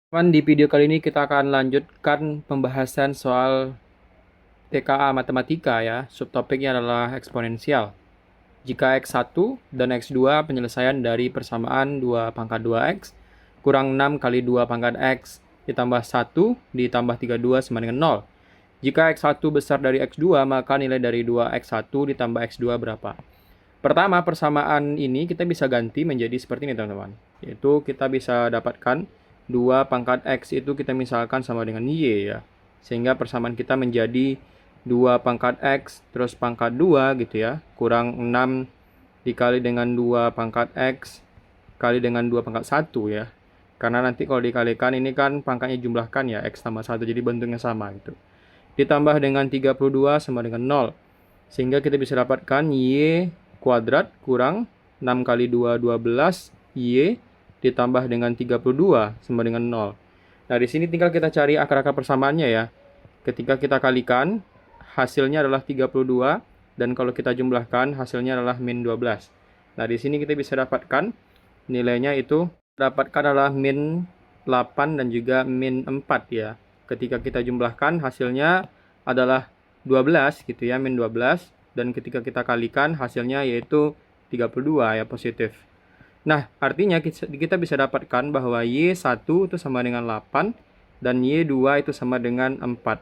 Di video kali ini kita akan lanjutkan pembahasan soal TKA Matematika ya. Subtopiknya adalah eksponensial. Jika X1 dan X2 penyelesaian dari persamaan 2 pangkat 2X kurang 6 kali 2 pangkat X ditambah 1 ditambah 32 sama dengan 0. Jika X1 besar dari X2, maka nilai dari 2X1 ditambah X2 berapa? Pertama, persamaan ini kita bisa ganti menjadi seperti ini, teman-teman. Yaitu kita bisa dapatkan 2 pangkat X itu kita misalkan sama dengan Y ya. Sehingga persamaan kita menjadi 2 pangkat X terus pangkat 2 gitu ya. Kurang 6 dikali dengan 2 pangkat X kali dengan 2 pangkat 1 ya. Karena nanti kalau dikalikan ini kan pangkatnya jumlahkan ya. X tambah 1 jadi bentuknya sama gitu. Ditambah dengan 32 sama dengan 0. Sehingga kita bisa dapatkan Y kuadrat kurang 6 kali 2, 12, Y ditambah dengan 32 sama dengan 0. Nah, di sini tinggal kita cari akar-akar persamaannya ya. Ketika kita kalikan, hasilnya adalah 32, dan kalau kita jumlahkan, hasilnya adalah min 12. Nah, di sini kita bisa dapatkan nilainya itu adalah min 8 dan juga min 4 ya. Ketika kita jumlahkan, hasilnya adalah 12 gitu ya, min 12. Dan ketika kita kalikan, hasilnya yaitu 32 ya, positif. Nah, artinya kita bisa dapatkan bahwa Y1 itu sama dengan 8 dan Y2 itu sama dengan 4.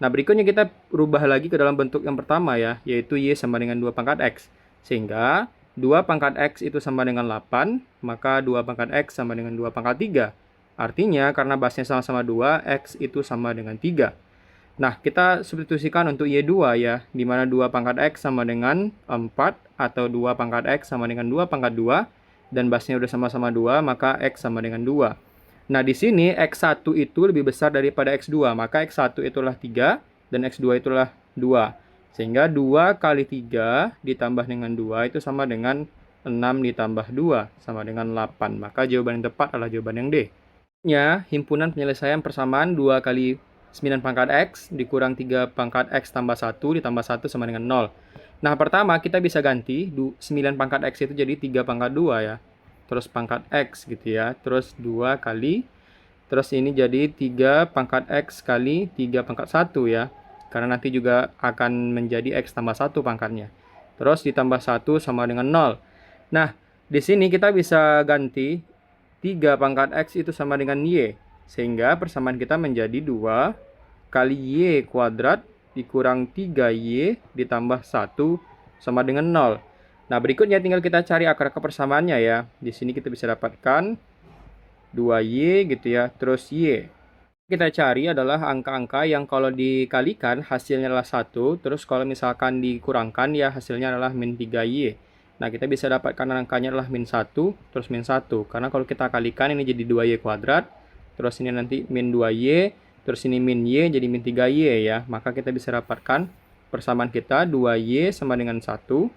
Nah, berikutnya kita rubah lagi ke dalam bentuk yang pertama ya, yaitu Y sama dengan 2 pangkat X. Sehingga 2 pangkat X itu sama dengan 8, maka 2 pangkat X sama dengan 2 pangkat 3. Artinya, karena basnya sama-sama 2, X itu sama dengan 3. Nah, kita substitusikan untuk Y2 ya, di mana 2 pangkat X sama dengan 4, atau 2 pangkat X sama dengan 2 pangkat 2, dan basnya udah sama-sama 2, maka X sama dengan 2. Nah, di sini X1 itu lebih besar daripada X2, maka X1 itulah 3, dan X2 itulah 2. Sehingga 2 kali 3 ditambah dengan 2 itu sama dengan 6 ditambah 2, sama dengan 8. Maka jawaban yang tepat adalah jawaban yang D. Ya, himpunan penyelesaian persamaan 2 kali 9 pangkat X dikurang 3 pangkat X tambah 1 ditambah 1 sama dengan 0. Nah, pertama kita bisa ganti 9 pangkat X itu jadi 3 pangkat 2 ya. Terus pangkat X gitu ya. Terus 2 kali. Terus ini jadi 3 pangkat X kali 3 pangkat 1 ya. Karena nanti juga akan menjadi X tambah 1 pangkatnya. Terus ditambah 1 sama dengan 0. Nah, di sini kita bisa ganti 3 pangkat X itu sama dengan Y. Sehingga persamaan kita menjadi 2 kali Y kuadrat dikurang 3Y ditambah 1 sama dengan 0. Nah, berikutnya tinggal kita cari akar persamaannya ya. Di sini kita bisa dapatkan 2Y gitu ya, terus Y. Kita cari adalah angka-angka yang kalau dikalikan hasilnya adalah 1, terus kalau misalkan dikurangkan ya hasilnya adalah min 3Y. Nah, kita bisa dapatkan angkanya adalah min 1, terus min 1. Karena kalau kita kalikan ini jadi 2Y kuadrat, terus ini nanti min 2Y, terus ini min Y jadi min 3Y ya. Maka kita bisa dapatkan persamaan kita 2Y sama dengan 1,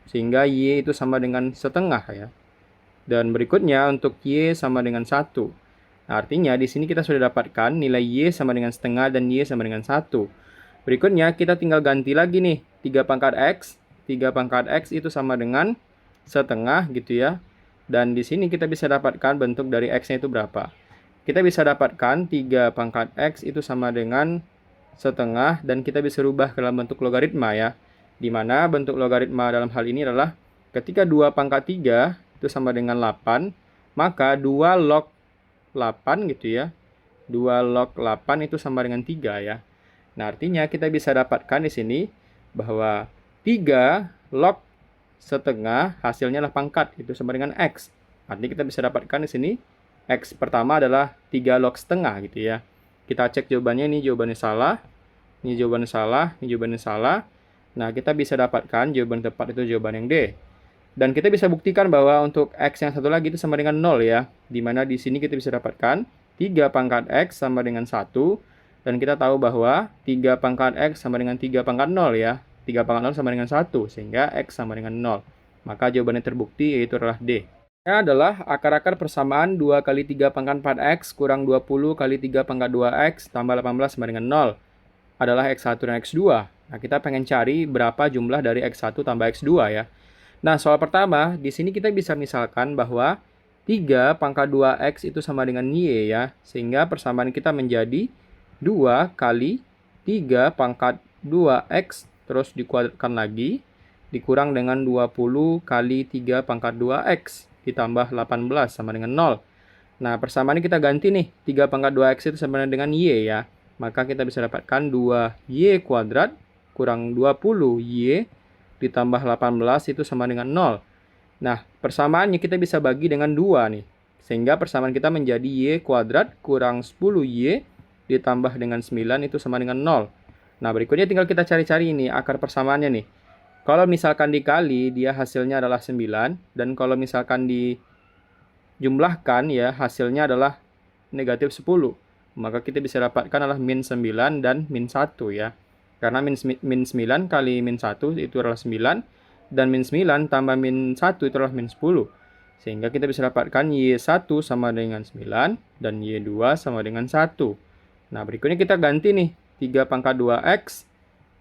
sehingga Y itu sama dengan setengah ya. Dan berikutnya untuk Y sama dengan 1. Nah, artinya di sini kita sudah dapatkan nilai Y sama dengan setengah dan Y sama dengan 1. Berikutnya kita tinggal ganti lagi nih. 3 pangkat X. 3 pangkat X itu sama dengan setengah gitu ya. Dan di sini kita bisa dapatkan bentuk dari X-nya itu berapa. Kita bisa dapatkan 3 pangkat X itu sama dengan setengah. Dan kita bisa rubah ke dalam bentuk logaritma ya. Dimana bentuk logaritma dalam hal ini adalah ketika 2 pangkat 3 itu sama dengan 8. Maka 2 log 8 gitu ya. 2 log 8 itu sama dengan 3 ya. Nah, artinya kita bisa dapatkan di sini bahwa 3 log setengah hasilnya adalah pangkat, itu sama dengan X. Artinya kita bisa dapatkan di sini X pertama adalah 3 log setengah gitu ya. Kita cek jawabannya, ini jawabannya salah. Ini jawabannya salah, ini jawabannya salah. Nah, kita bisa dapatkan jawaban tepat itu jawaban yang D. Dan kita bisa buktikan bahwa untuk X yang satu lagi itu sama dengan 0 ya. Dimana di sini kita bisa dapatkan 3 pangkat X sama dengan 1. Dan kita tahu bahwa 3 pangkat X sama dengan 3 pangkat 0 ya. 3 pangkat 0 sama dengan 1. Sehingga X sama dengan 0. Maka jawabannya terbukti yaitu adalah D. Ini adalah akar-akar persamaan 2 kali 3 pangkat 4X kurang 20 kali 3 pangkat 2X tambah 18 sama dengan 0. Adalah X1 dan X2. Nah, kita pengen cari berapa jumlah dari X1 tambah X2 ya. Nah, soal pertama, di sini kita bisa misalkan bahwa 3 pangkat 2X itu sama dengan Y ya. Sehingga persamaan kita menjadi 2 kali 3 pangkat 2X terus dikuadratkan lagi dikurang dengan 20 kali 3 pangkat 2X ditambah 18 sama dengan 0. Nah, persamaan ini kita ganti nih. 3 pangkat 2X itu sama dengan Y ya. Maka kita bisa dapatkan 2Y kuadrat kurang 20Y ditambah 18 itu sama dengan 0. Nah, persamaannya kita bisa bagi dengan 2 nih. Sehingga persamaan kita menjadi Y kuadrat kurang 10Y ditambah dengan 9 itu sama dengan 0. Nah, berikutnya tinggal kita cari-cari ini akar persamaannya nih. Kalau misalkan dikali, dia hasilnya adalah 9. Dan kalau misalkan dijumlahkan, ya hasilnya adalah negatif 10. Maka kita bisa dapatkan adalah min 9 dan min 1 ya. Karena min 9 kali min 1 itu adalah 9. Dan min 9 tambah min 1 itu adalah min 10. Sehingga kita bisa dapatkan Y1 sama dengan 9 dan Y2 sama dengan 1. Nah, berikutnya kita ganti nih. 3 pangkat 2X.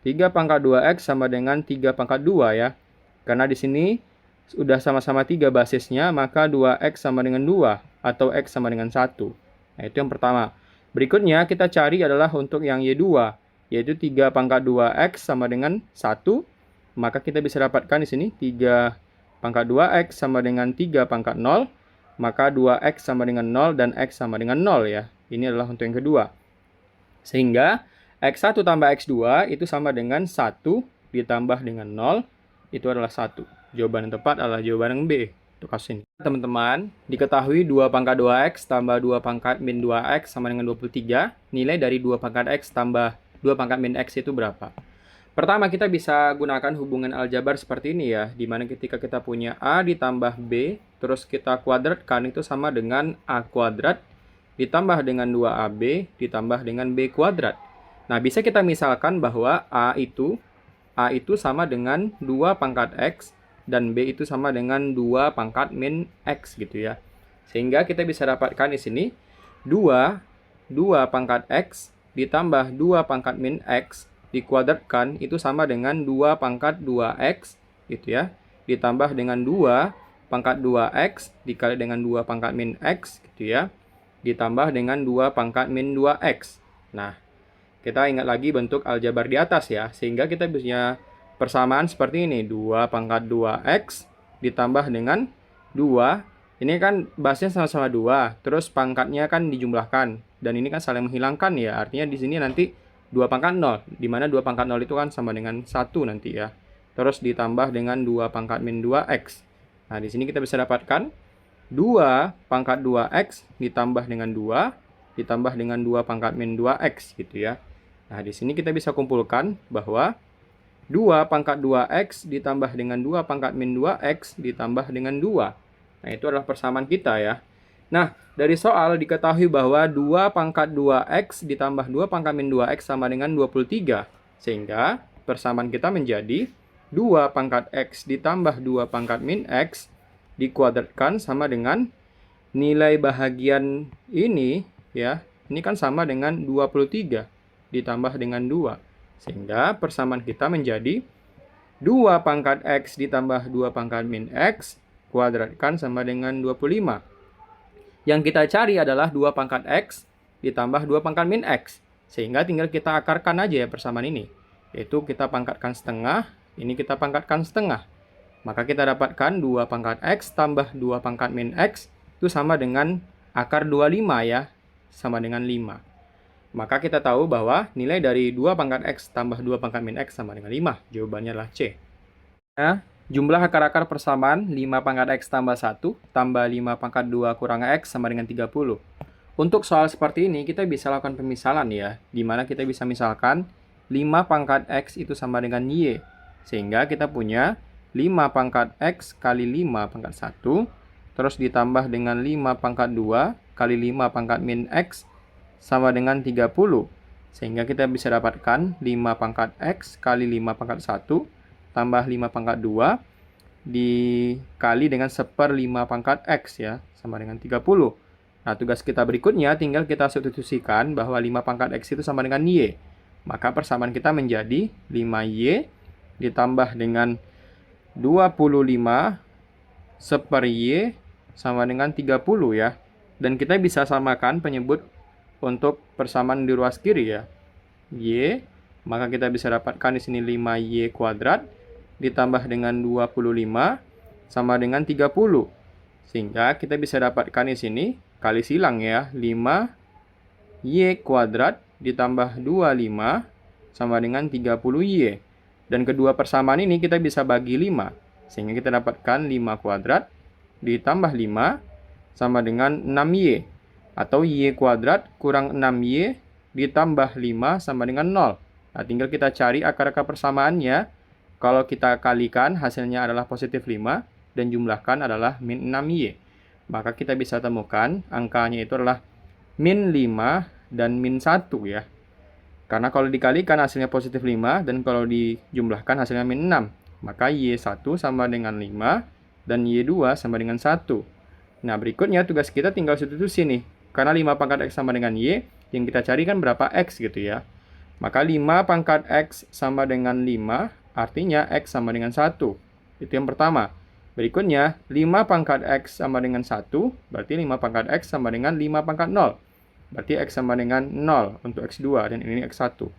3 pangkat 2X sama dengan 3 pangkat 2 ya. Karena di sini sudah sama-sama 3 basisnya, maka 2X sama dengan 2 atau X sama dengan 1. Nah, itu yang pertama. Berikutnya kita cari adalah untuk yang Y2, yaitu 3 pangkat 2X sama dengan 1. Maka kita bisa dapatkan di sini 3 pangkat 2X sama dengan 3 pangkat 0. Maka 2X sama dengan 0 dan X sama dengan 0 ya. Ini adalah untuk yang kedua. Sehingga X1 tambah X2 itu sama dengan 1 ditambah dengan 0. Itu adalah 1. Jawaban yang tepat adalah jawaban yang B. Untuk kasus ini. Teman-teman, diketahui 2 pangkat 2X tambah 2 pangkat min 2X sama dengan 23. Nilai dari 2 pangkat X tambah 2 pangkat min X itu berapa? Pertama, kita bisa gunakan hubungan aljabar seperti ini ya. Dimana ketika kita punya A ditambah B, terus kita kuadratkan itu sama dengan A kuadrat ditambah dengan 2AB ditambah dengan B kuadrat. Nah, bisa kita misalkan bahwa A itu sama dengan 2 pangkat X dan B itu sama dengan 2 pangkat min X gitu ya. Sehingga kita bisa dapatkan di sini 2 pangkat X ditambah 2 pangkat min X dikuadratkan itu sama dengan 2 pangkat 2X gitu ya. Ditambah dengan 2 pangkat 2X dikali dengan 2 pangkat min X gitu ya. Ditambah dengan 2 pangkat min 2X. Nah, kita ingat lagi bentuk aljabar di atas ya. Sehingga kita punya persamaan seperti ini. 2 pangkat 2X ditambah dengan 2. Ini kan basisnya sama-sama 2. Terus pangkatnya kan dijumlahkan. Dan ini kan saling menghilangkan ya. Artinya di sini nanti 2 pangkat 0. Dimana 2 pangkat 0 itu kan sama dengan 1 nanti ya. Terus ditambah dengan 2 pangkat min 2X. Nah, di sini kita bisa dapatkan 2 pangkat 2X ditambah dengan 2. Ditambah dengan 2 pangkat min 2X gitu ya. Nah, di sini kita bisa kumpulkan bahwa 2 pangkat 2X ditambah dengan 2 pangkat min 2X ditambah dengan 2. Nah, itu adalah persamaan kita ya. Nah, dari soal diketahui bahwa 2 pangkat 2X ditambah 2 pangkat min 2X sama dengan 23. Sehingga persamaan kita menjadi 2 pangkat X ditambah 2 pangkat min X dikuadratkan sama dengan nilai bahagian ini ya. Ini kan sama dengan 23 ditambah dengan 2. Sehingga persamaan kita menjadi 2 pangkat X ditambah 2 pangkat min X kuadratkan sama dengan 25. Yang kita cari adalah 2 pangkat X ditambah 2 pangkat min X. Sehingga tinggal kita akarkan aja ya persamaan ini. Yaitu kita pangkatkan setengah, ini kita pangkatkan setengah. Maka kita dapatkan 2 pangkat X tambah 2 pangkat min X itu sama dengan akar 25 ya. Sama dengan 5. Maka kita tahu bahwa nilai dari 2 pangkat X tambah 2 pangkat min X sama dengan 5. Jawabannya adalah C. Nah, jumlah akar-akar persamaan 5 pangkat X tambah 1 tambah 5 pangkat 2 kurang X sama dengan 30. Untuk soal seperti ini kita bisa lakukan pemisalan ya. Dimana kita bisa misalkan 5 pangkat X itu sama dengan Y. Sehingga kita punya 5 pangkat X kali 5 pangkat 1. Terus ditambah dengan 5 pangkat 2 kali 5 pangkat min X sama dengan 30. Sehingga kita bisa dapatkan 5 pangkat X kali 5 pangkat 1 tambah 5 pangkat 2 dikali dengan 1/5 pangkat X ya. Sama dengan 30. Nah, tugas kita berikutnya tinggal kita substitusikan bahwa 5 pangkat X itu sama dengan Y. Maka persamaan kita menjadi 5Y ditambah dengan 25 1/Y sama dengan 30 ya. Dan kita bisa samakan penyebut untuk persamaan di ruas kiri ya. Y, maka kita bisa dapatkan di sini 5Y kuadrat ditambah dengan 25 sama dengan 30. Sehingga kita bisa dapatkan di sini kali silang ya, 5Y kuadrat ditambah 25 sama dengan 30Y. Dan kedua persamaan ini kita bisa bagi 5. Sehingga kita dapatkan 5 kuadrat ditambah 5 sama dengan 6Y. Atau Y kuadrat kurang 6Y ditambah 5 sama dengan 0. Nah, tinggal kita cari akar-akar persamaannya. Kalau kita kalikan, hasilnya adalah positif 5 dan jumlahkan adalah min 6Y. Maka kita bisa temukan angkanya itu adalah min 5 dan min 1 ya. Karena kalau dikalikan hasilnya positif 5 dan kalau dijumlahkan hasilnya min 6. Maka Y1 sama dengan 5 dan Y2 sama dengan 1. Nah, berikutnya tugas kita tinggal substitusi nih. Karena 5 pangkat X sama dengan Y, yang kita cari kan berapa X gitu ya. Maka 5 pangkat X sama dengan 5, artinya X sama dengan 1. Itu yang pertama. Berikutnya, 5 pangkat X sama dengan 1, berarti 5 pangkat X sama dengan 5 pangkat 0. Berarti X sama dengan 0 untuk X2, dan ini X1.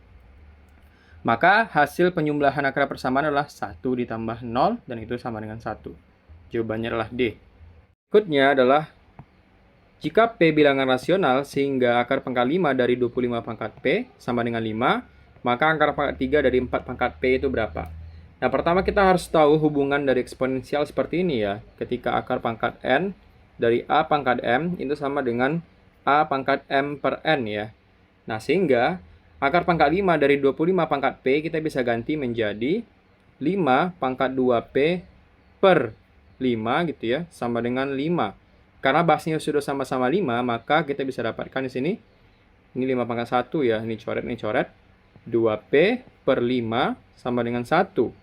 Maka hasil penjumlahan akar persamaan adalah 1 ditambah 0, dan itu sama dengan 1. Jawabannya adalah D. Berikutnya adalah, jika P bilangan rasional sehingga akar pangkat 5 dari 25 pangkat P sama dengan 5, maka akar pangkat 3 dari 4 pangkat P itu berapa? Nah, pertama kita harus tahu hubungan dari eksponensial seperti ini ya. Ketika akar pangkat N dari A pangkat M itu sama dengan A pangkat M per N ya. Nah, sehingga akar pangkat 5 dari 25 pangkat P kita bisa ganti menjadi 5 pangkat 2P per 5 gitu ya, sama dengan 5. Karena basnya sudah sama-sama 5, maka kita bisa dapatkan di sini. Ini 5 pangkat 1 ya, ini coret. 2P per 5 sama dengan 1.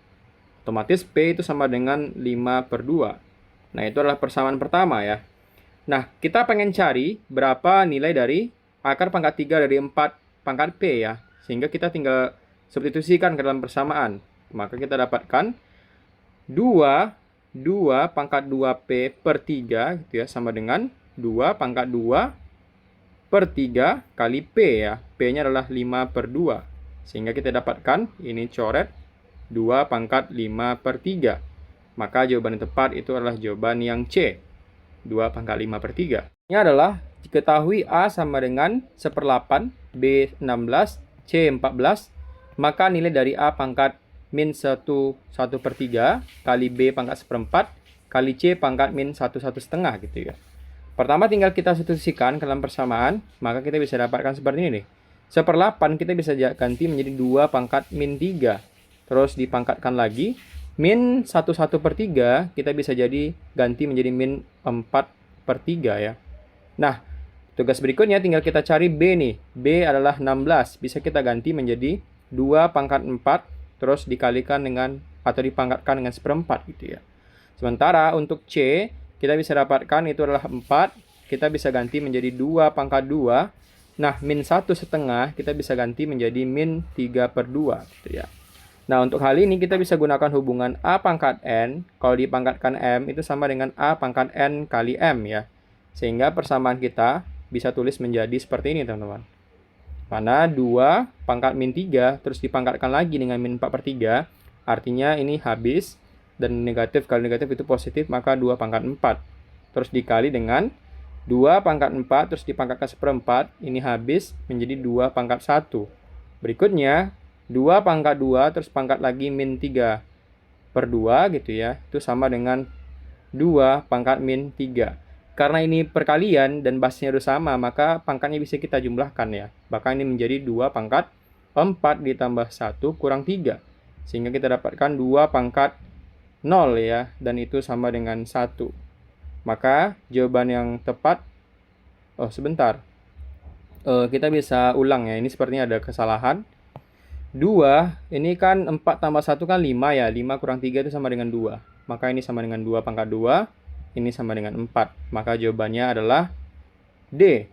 Otomatis P itu sama dengan 5 per 2. Nah, itu adalah persamaan pertama ya. Nah, kita pengen cari berapa nilai dari akar pangkat 3 dari 4 pangkat P ya. Sehingga kita tinggal substitusikan ke dalam persamaan. Maka kita dapatkan 2 pangkat 2P per 3 gitu ya, sama dengan 2 pangkat 2 per 3 kali P ya. P-nya adalah 5 per 2. Sehingga kita dapatkan, ini coret, 2 pangkat 5 per 3. Maka jawaban yang tepat itu adalah jawaban yang C, 2 pangkat 5 per 3. Ini adalah, diketahui A sama dengan 1/8, B 16, C 14, maka nilai dari A pangkat min 1 per 3 kali B pangkat 1/4 kali C pangkat min 1 setengah gitu ya. Pertama tinggal kita substitusikan ke dalam persamaan, maka kita bisa dapatkan seperti ini nih. 1/8 kita bisa ganti menjadi 2 pangkat min 3. Terus dipangkatkan lagi, min 1 per 3 kita bisa jadi ganti menjadi min 4 per 3 ya. Nah, tugas berikutnya tinggal kita cari B nih. B adalah 16, bisa kita ganti menjadi 2 pangkat 4 terus dikalikan dengan atau dipangkatkan dengan 1/4 gitu ya. Sementara untuk C, kita bisa dapatkan itu adalah 4, kita bisa ganti menjadi 2 pangkat 2. Nah, min 1 setengah kita bisa ganti menjadi min 3 per 2 gitu ya. Nah, untuk hal ini kita bisa gunakan hubungan A pangkat N, kalau dipangkatkan M itu sama dengan A pangkat N kali M ya. Sehingga persamaan kita bisa tulis menjadi seperti ini teman-teman. Mana 2 pangkat min 3 terus dipangkatkan lagi dengan min 4 per 3. Artinya ini habis. Dan negatif kali negatif itu positif, maka 2 pangkat 4. Terus dikali dengan 2 pangkat 4 terus dipangkatkan 1/4. Ini habis menjadi 2 pangkat 1. Berikutnya 2 pangkat 2 terus pangkat lagi min 3 per 2 gitu ya. Itu sama dengan 2 pangkat min 3. Karena ini perkalian dan basnya udah sama, maka pangkatnya bisa kita jumlahkan ya. Bahkan ini menjadi 2 pangkat 4 ditambah 1 kurang 3. Sehingga kita dapatkan 2 pangkat 0 ya. Dan itu sama dengan 1. Maka jawaban yang tepat, sebentar. Kita bisa ulang ya. Ini sepertinya ada kesalahan. 2, ini kan 4 tambah 1 kan 5 ya. 5 kurang 3 itu sama dengan 2. Maka ini sama dengan 2 pangkat 2. Ini sama dengan 4. Maka jawabannya adalah D.